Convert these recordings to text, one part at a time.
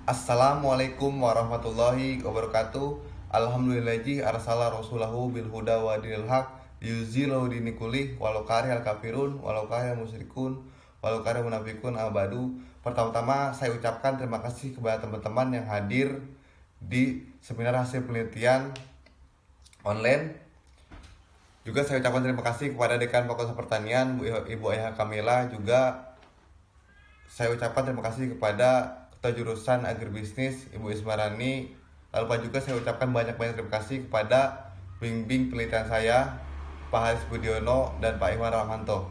Assalamualaikum warahmatullahi wabarakatuh. Alhamdulillahi arsala rasulahu bil huda wa dinil haq yuzilu dinikulih walau karihal kafirun walau karihal musyrikun walau karihal munafikun abadu. Pertama-tama saya ucapkan terima kasih kepada teman-teman yang hadir di seminar hasil penelitian online. Juga saya ucapkan terima kasih kepada Dekan Fakultas Pertanian Ibu Ayah Kamila. Juga saya ucapkan terima kasih kepada Ketua Jurusan Agribisnis Ibu Ismarani. Lalu juga saya ucapkan banyak-banyak terima kasih kepada pembimbing penelitian saya, Pak Haris Budiono dan Pak Iwan Rahmanto.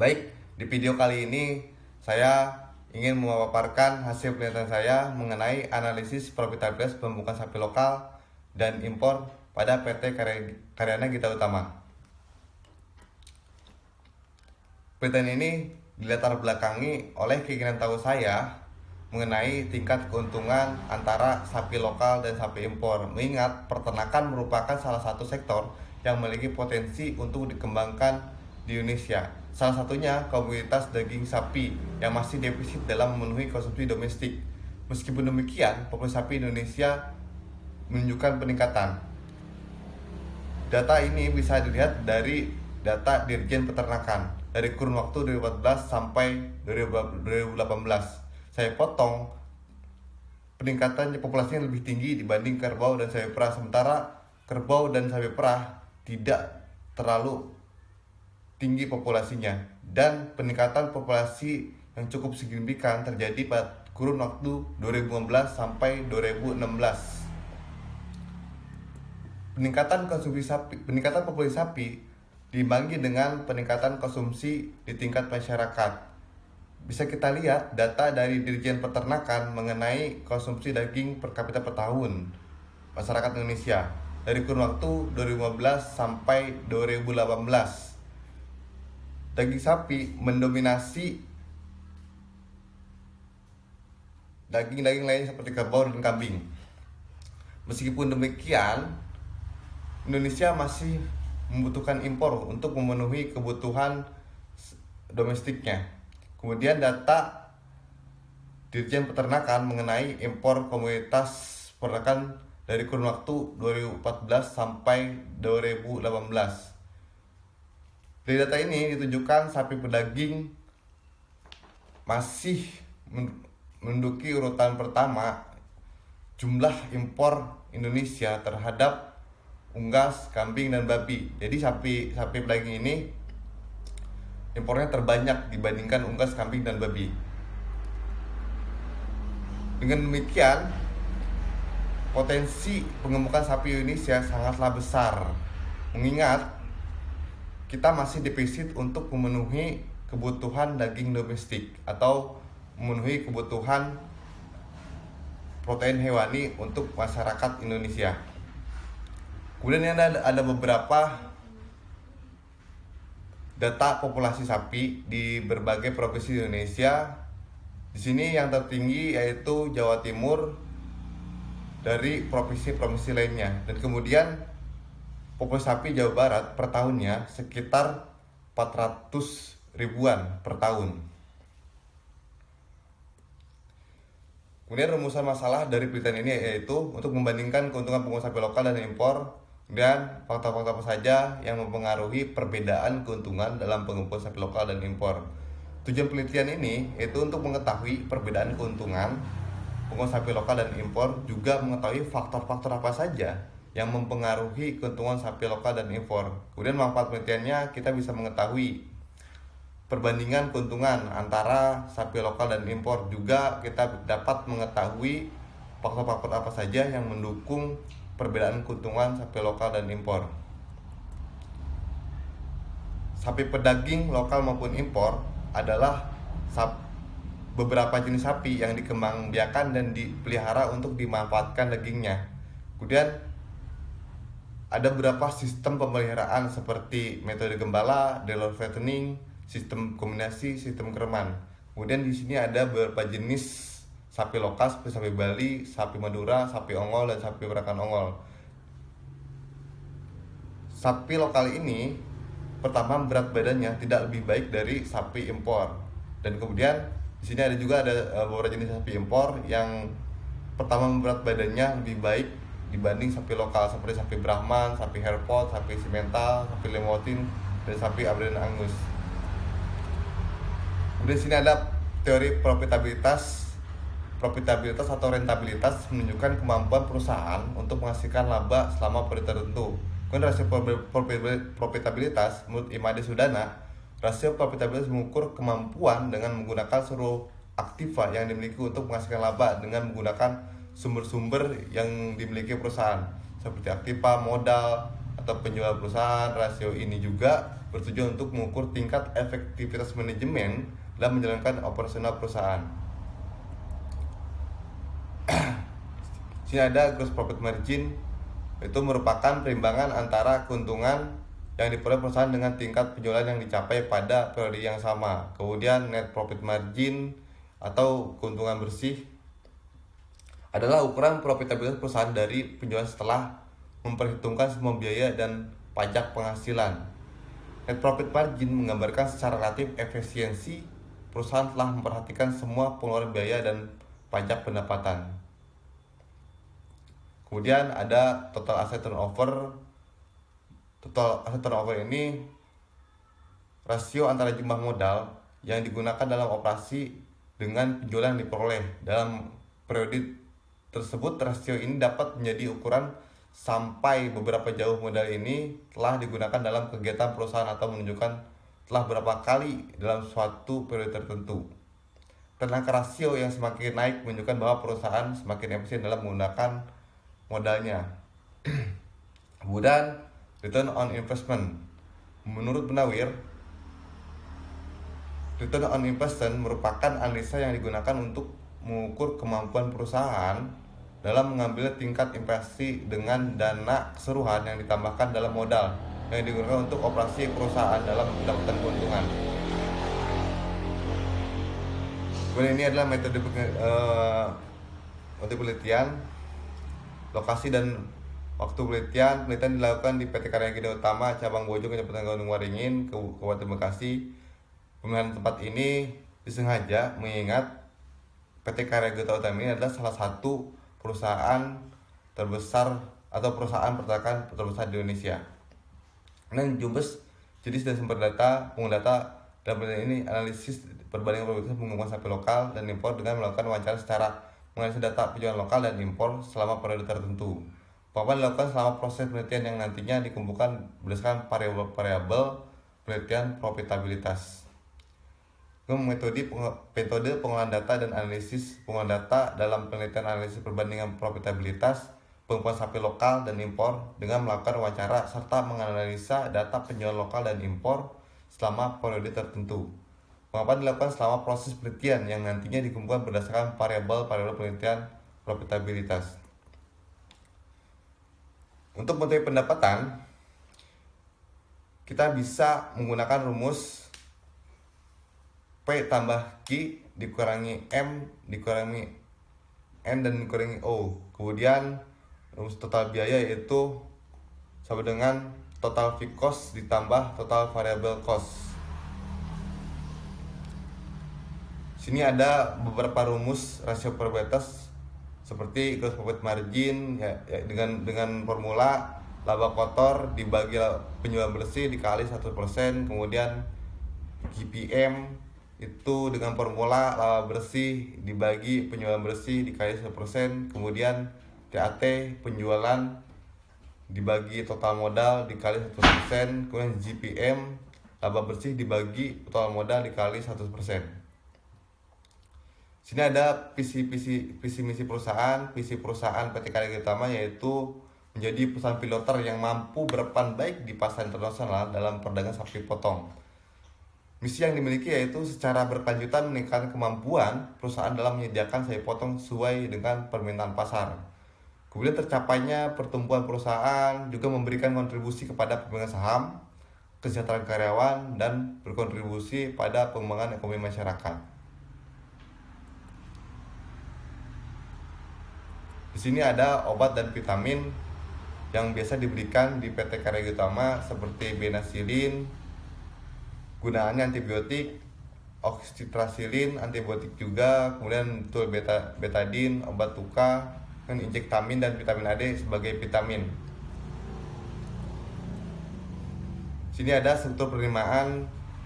Baik, di video kali ini saya ingin memaparkan hasil penelitian saya mengenai analisis profitabilitas pembukaan sapi lokal dan impor pada PT Karyana Gita Utama. Penelitian ini dilatar belakangi oleh keinginan tahu saya mengenai tingkat keuntungan antara sapi lokal dan sapi impor, mengingat peternakan merupakan salah satu sektor yang memiliki potensi untuk dikembangkan di Indonesia. Salah satunya komoditas daging sapi yang masih defisit dalam memenuhi konsumsi domestik. Meskipun demikian, populasi sapi Indonesia menunjukkan peningkatan. Data ini bisa dilihat dari data Dirjen Peternakan dari kurun waktu 2014 sampai 2018. Saya potong peningkatan populasi yang lebih tinggi dibanding kerbau dan sapi perah, sementara kerbau dan sapi perah tidak terlalu tinggi populasinya, dan peningkatan populasi yang cukup signifikan terjadi pada kurun waktu 2015 sampai 2016. Peningkatan populasi sapi dibagi dengan peningkatan konsumsi di tingkat masyarakat. Bisa kita lihat data dari Dirjen Peternakan mengenai konsumsi daging per kapita per tahun masyarakat Indonesia dari kurun waktu 2015 sampai 2018. Daging sapi mendominasi daging-daging lain seperti kerbau dan kambing. Meskipun demikian, Indonesia masih membutuhkan impor untuk memenuhi kebutuhan domestiknya. Kemudian data Dirjen Peternakan mengenai impor komoditas peternakan dari kurun waktu 2014 sampai 2018. Dari data ini ditunjukkan sapi pedaging masih menduduki urutan pertama jumlah impor Indonesia terhadap unggas, kambing, dan babi. Jadi sapi pedaging ini impornya terbanyak dibandingkan unggas, kambing, dan babi. Dengan demikian, potensi pengembangan sapi Indonesia sangatlah besar, mengingat kita masih defisit untuk memenuhi kebutuhan daging domestik atau memenuhi kebutuhan protein hewani untuk masyarakat Indonesia. Kemudian ada beberapa data populasi sapi di berbagai provinsi di Indonesia. Di sini yang tertinggi yaitu Jawa Timur dari provinsi-provinsi lainnya, dan kemudian populasi sapi Jawa Barat per tahunnya sekitar 400 ribuan per tahun. Kemudian rumusan masalah dari penelitian ini yaitu untuk membandingkan keuntungan pengusaha sapi lokal dan impor, dan faktor-faktor apa saja yang mempengaruhi perbedaan keuntungan dalam pengumpulan sapi lokal dan impor. Tujuan penelitian ini yaitu untuk mengetahui perbedaan keuntungan pengusaha sapi lokal dan impor, juga mengetahui faktor-faktor apa saja yang mempengaruhi keuntungan sapi lokal dan impor. Kemudian manfaat penelitiannya, kita bisa mengetahui perbandingan keuntungan antara sapi lokal dan impor. Juga kita dapat mengetahui faktor-faktor apa saja yang mendukung perbedaan keuntungan sapi lokal dan impor. Sapi pedaging lokal maupun impor adalah beberapa jenis sapi yang dikembangbiakan dan dipelihara untuk dimanfaatkan dagingnya. Kemudian ada beberapa sistem pemeliharaan seperti metode gembala, delor fattening, sistem kombinasi, sistem kereman. Kemudian di sini ada beberapa jenis sapi lokal seperti sapi Bali, sapi Madura, sapi ongol, dan sapi perakan ongol. Sapi lokal ini pertama berat badannya tidak lebih baik dari sapi impor, dan kemudian Di sini ada juga beberapa jenis sapi impor yang pertama berat badannya lebih baik dibanding sapi lokal seperti sapi Brahman, sapi Hereford, sapi Simmental, sapi Limousin, dan sapi Aberdeen Angus. Kemudian di sini ada teori profitabilitas atau rentabilitas menunjukkan kemampuan perusahaan untuk menghasilkan laba selama periode tertentu. Kemudian rasio profitabilitas menurut Imade Sudana, rasio profitabilitas mengukur kemampuan dengan menggunakan seluruh aktiva yang dimiliki untuk menghasilkan laba dengan menggunakan sumber-sumber yang dimiliki perusahaan seperti aktiva, modal, atau penjualan perusahaan. Rasio ini juga bertujuan untuk mengukur tingkat efektivitas manajemen dalam menjalankan operasional perusahaan. Sini ada gross profit margin, itu merupakan perimbangan antara keuntungan yang diperoleh perusahaan dengan tingkat penjualan yang dicapai pada periode yang sama. Kemudian net profit margin atau keuntungan bersih adalah ukuran profitabilitas perusahaan dari penjualan setelah memperhitungkan semua biaya dan pajak penghasilan. Net profit margin menggambarkan secara relatif efisiensi perusahaan telah memperhatikan semua pengeluaran biaya dan pajak pendapatan. Kemudian ada total asset turnover. Total asset turnover ini rasio antara jumlah modal yang digunakan dalam operasi dengan penjualan yang diperoleh. Dalam periode tersebut, rasio ini dapat menjadi ukuran sampai beberapa jauh modal ini telah digunakan dalam kegiatan perusahaan atau menunjukkan telah berapa kali dalam suatu periode tertentu. Dan angka rasio yang semakin naik menunjukkan bahwa perusahaan semakin efisien dalam menggunakan modalnya. Kemudian return on investment. Menurut Benawir, return on investment merupakan analisa yang digunakan untuk mengukur kemampuan perusahaan dalam mengambil tingkat investasi dengan dana keseluruhan yang ditambahkan dalam modal yang digunakan untuk operasi perusahaan dalam mendapatkan keuntungan. Kemudian ini adalah metode penelitian, lokasi dan waktu penelitian. Penelitian dilakukan di PT Karya Gede Utama, Cabang Bojong, Kecamatan Gunung Waringin, Kabupaten Bekasi. Pemilihan tempat ini disengaja mengingat PT Karya Gede Utama ini adalah salah satu perusahaan terbesar atau perusahaan peternakan terbesar di Indonesia. Dan Jumbes jenis dan sumber data, pengguna data dalam penelitian ini analisis perbandingan probabilitas pengumuman sapi lokal dan impor dengan melakukan wawancara secara menganalisis data penjualan lokal dan impor selama periode tertentu. Pengapalan dilakukan selama proses penelitian yang nantinya dikumpulkan berdasarkan variabel penelitian profitabilitas. Metode pengolahan data dan analisis pengolahan data dalam penelitian analisis perbandingan profitabilitas pengumpulan sapi lokal dan impor dengan melakukan wawancara serta menganalisa data penjualan lokal dan impor selama periode tertentu. Pengapalan dilakukan selama proses penelitian yang nantinya dikumpulkan berdasarkan variabel penelitian profitabilitas. Untuk mengetahui pendapatan, kita bisa menggunakan rumus P tambah Q dikurangi M dikurangi N dan dikurangi O. Kemudian rumus total biaya yaitu sama dengan total fixed cost ditambah total variable cost. Sini ada beberapa rumus rasio probabilitas seperti gross profit margin dengan formula laba kotor dibagi penjualan bersih dikali 1%, kemudian GPM itu dengan formula laba bersih dibagi penjualan bersih dikali 1%, kemudian TAT penjualan dibagi total modal dikali 1%, kemudian GPM laba bersih dibagi total modal dikali 100%. Sini ada visi misi perusahaan. Visi perusahaan PT Karya Gede Utama yaitu menjadi perusahaan piloter yang mampu berperan baik di pasar internasional dalam perdagangan sapi potong. Misi yang dimiliki yaitu secara berkelanjutan meningkatkan kemampuan perusahaan dalam menyediakan sapi potong sesuai dengan permintaan pasar. Kemudian tercapainya pertumbuhan perusahaan juga memberikan kontribusi kepada pemegang saham, kesejahteraan karyawan, dan berkontribusi pada pengembangan ekonomi masyarakat. Di sini ada obat dan vitamin yang biasa diberikan di PT Karya Gede Utama seperti benasilin, gunaannya antibiotik, oksitrasilin, antibiotik juga, kemudian betul betadin, obat luka, dan injektamin dan vitamin AD sebagai vitamin. Sini ada struktur penerimaan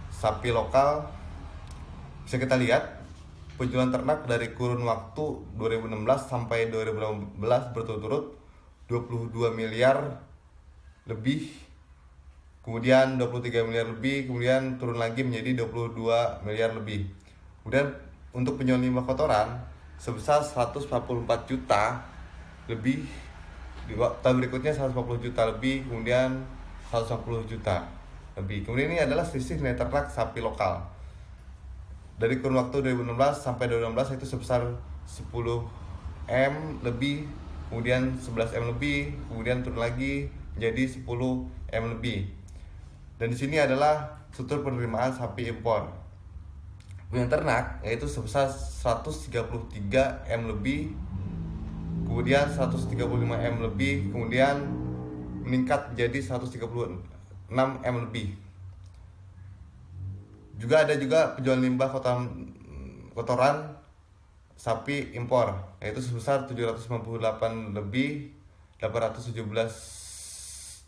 sapi lokal. Bisa kita lihat penjualan ternak dari kurun waktu 2016 sampai 2018 berturut-turut 22 miliar lebih, kemudian 23 miliar lebih, kemudian turun lagi menjadi 22 miliar lebih. Kemudian untuk penjualan limbah kotoran sebesar 144 juta lebih, di tahun berikutnya 140 juta lebih, kemudian 150 juta lebih. Kemudian ini adalah selisih nilai ternak sapi lokal. Dari kurun waktu 2016 sampai 2016 itu sebesar 10 M lebih, kemudian 11 M lebih, kemudian turun lagi menjadi 10 M lebih. Dan di sini adalah struktur penerimaan sapi impor. Penjualan ternak yaitu sebesar 133 M lebih, kemudian 135 M lebih, kemudian meningkat menjadi 136 M lebih. Juga ada juga penjualan limbah kotoran sapi impor yaitu sebesar 798 lebih, 817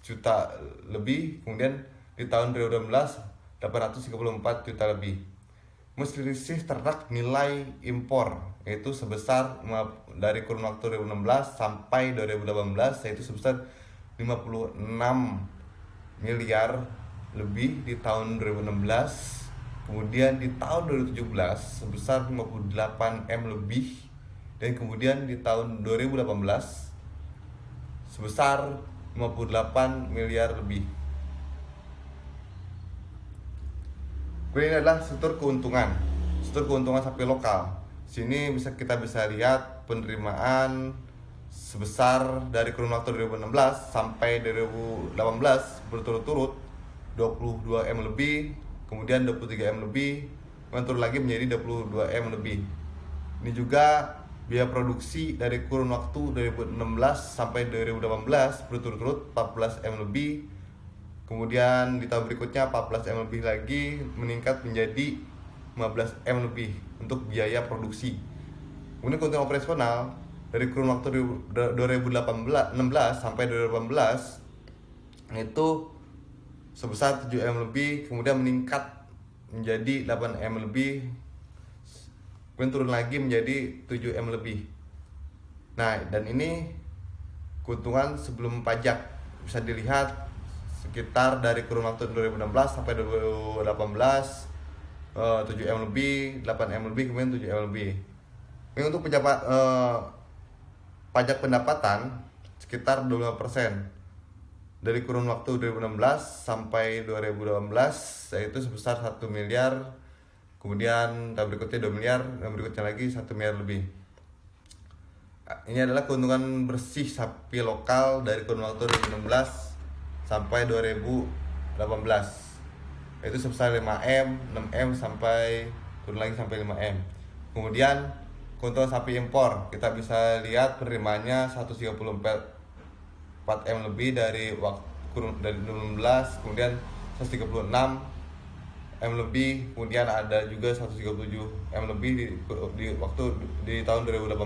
juta lebih, kemudian di tahun 2016 834 juta lebih. Selisih ternak nilai impor yaitu sebesar dari kurun waktu 2016 sampai 2018 yaitu sebesar 56 miliar lebih di tahun 2016. Kemudian di tahun 2017 sebesar 58 M lebih, dan kemudian di tahun 2018 sebesar 58 miliar lebih. Kemudian ini adalah struktur keuntungan sapi lokal. Sini kita bisa lihat penerimaan sebesar dari kurun waktu 2016 sampai 2018 berturut-turut 22 M lebih, kemudian 23 M lebih, kemudian turun lagi menjadi 22 M lebih. Ini juga biaya produksi dari kurun waktu 2016 sampai 2018 berturut-turut 14 M lebih, kemudian di tahun berikutnya 14 M lebih lagi, meningkat menjadi 15 M lebih untuk biaya produksi. Kemudian keuntungan operasional dari kurun waktu 2016 sampai 2018 itu sebesar 7 M lebih, kemudian meningkat menjadi 8 M lebih, kemudian turun lagi menjadi 7 M lebih. Nah, dan ini keuntungan sebelum pajak. Bisa dilihat sekitar dari kurun waktu 2016 sampai 2018 7 M lebih, 8 M lebih, kemudian 7 M lebih. Ini untuk pajak pendapatan sekitar 25%. Dari kurun waktu 2016 sampai 2018 yaitu sebesar 1 miliar, kemudian tahun berikutnya 2 miliar, dan berikutnya lagi 1 miliar lebih. Ini adalah keuntungan bersih sapi lokal dari kurun waktu 2016 sampai 2018 yaitu sebesar 5M, 6M, sampai turun lagi sampai 5M. Kemudian keuntungan sapi impor kita bisa lihat penerimaannya 134 4 M lebih dari kurun dari 2016, kemudian 136 M lebih, kemudian ada juga 137 M lebih di tahun 2018.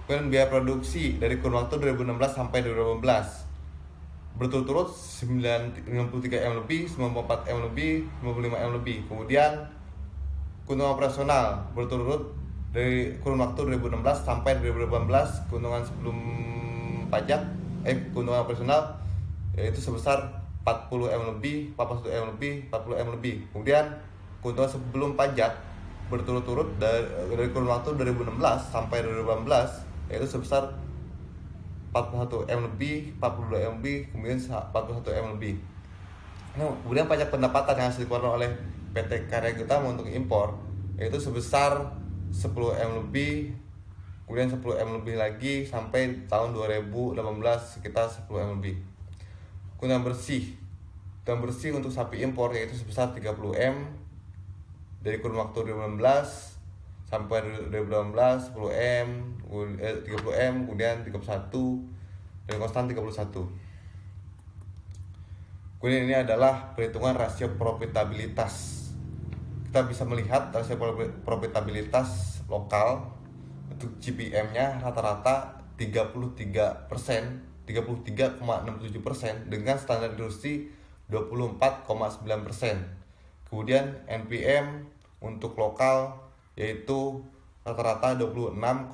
Kemudian biaya produksi dari kurun waktu 2016 sampai 2018 berturut-turut 93 M lebih, 94 M lebih, 55 M lebih. Kemudian keuntungan operasional berturut-turut dari kurun waktu 2016 sampai 2018, keuntungan sebelum pajak keuntungan operasional yaitu sebesar 40 M lebih, 41 M lebih, 40 M lebih. Kemudian keuntungan sebelum pajak berturut-turut dari kurun waktu 2016 sampai 2018 yaitu sebesar 41 M lebih, 42 M lebih, kemudian 41 M lebih. Nah, kemudian pajak pendapatan yang harus dikeluarkan oleh PT Karya Utama untuk impor yaitu sebesar 10 M lebih, kemudian 10 M lebih lagi sampai tahun 2018 sekitar 10 M lebih. Keuntungan bersih untuk sapi impor yaitu sebesar 30 M dari kurun waktu 2016 sampai 2018, 10 M, 30 M, kemudian 31 dan konstan 31. Kemudian ini adalah perhitungan rasio profitabilitas. kita bisa melihat rasio profitabilitas lokal untuk GPM-nya rata-rata 33%, 33,67% dengan standar industri 24,9%. Kemudian NPM untuk lokal yaitu rata-rata 26,90%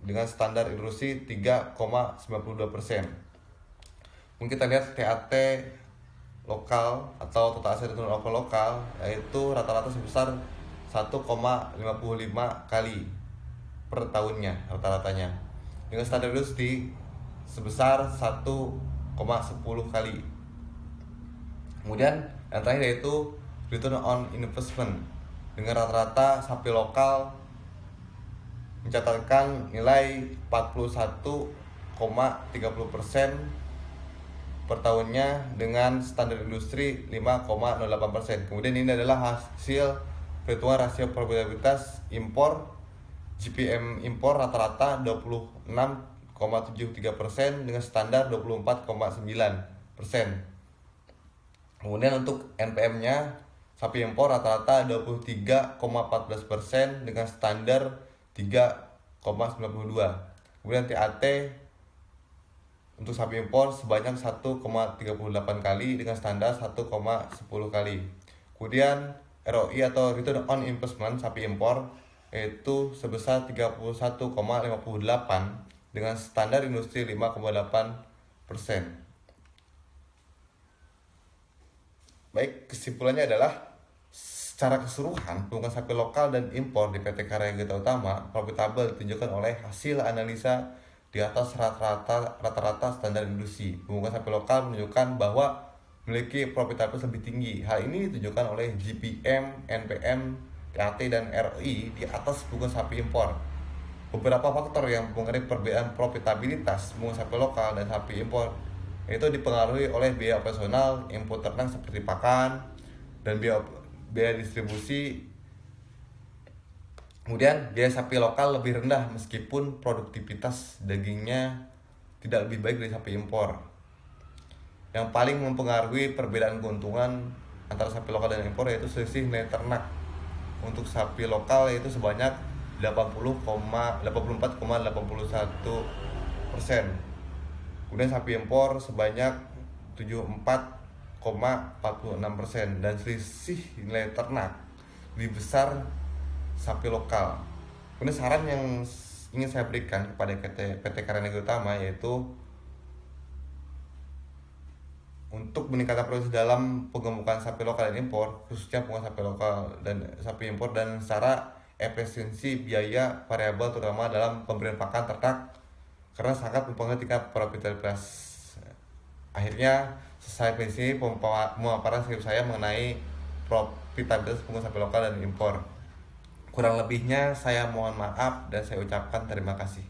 dengan standar industri 3,92%. Mungkin kita lihat TAT lokal atau total aset turnover lokal yaitu rata-rata sebesar 1,55 kali per tahunnya rata-ratanya, dengan standar industri sebesar 1,10 kali. Kemudian yang terakhir yaitu return on investment dengan rata-rata sapi lokal mencatatkan nilai 41,30% per tahunnya dengan standar industri 5,08%. Kemudian ini adalah hasil perhitungan rasio probabilitas impor. GPM impor rata-rata 26,73% dengan standar 24,9%. Kemudian untuk NPM-nya sapi impor rata-rata 23,14% dengan standar 3,92. Kemudian TAT untuk sapi impor sebanyak 1,38 kali dengan standar 1,10 kali. Kemudian ROI atau return on investment sapi impor yaitu sebesar 31,58 dengan standar industri 5,8%. Baik, kesimpulannya adalah secara keseluruhan pemungkusan sapi lokal dan impor di PT Karya Gita Utama profitable ditunjukkan oleh hasil analisa di atas rata-rata standar industri. Pemungkusan sapi lokal menunjukkan bahwa memiliki profitabilitas lebih tinggi. Hal ini ditunjukkan oleh GPM, NPM, TAT, dan ROI di atas pemungkusan sapi impor. Beberapa faktor yang mengenai perbedaan profitabilitas pemungkusan sapi lokal dan sapi impor itu dipengaruhi oleh biaya operasional input ternak seperti pakan dan biaya distribusi. Kemudian biaya sapi lokal lebih rendah meskipun produktivitas dagingnya tidak lebih baik dari sapi impor. Yang paling mempengaruhi perbedaan keuntungan antara sapi lokal dan impor yaitu selisih nilai ternak. Untuk sapi lokal yaitu sebanyak 84,81%. Kemudian sapi impor sebanyak 74,46% dan selisih nilai ternak lebih besar sapi lokal. Kemudian saran yang ingin saya berikan kepada PT Karya Gita Utama yaitu untuk meningkatkan produksi dalam pengemukan sapi lokal dan impor, khususnya pengemukan sapi lokal dan sapi impor, dan secara efisiensi biaya variabel terutama dalam pemberian pakan ternak karena sangat mempengaruhi tingkat profitabilitas. Akhirnya selesai di sini pemaparan skrip saya mengenai profitabilitas pengusaha sapi lokal dan impor. Kurang lebihnya saya mohon maaf dan saya ucapkan terima kasih.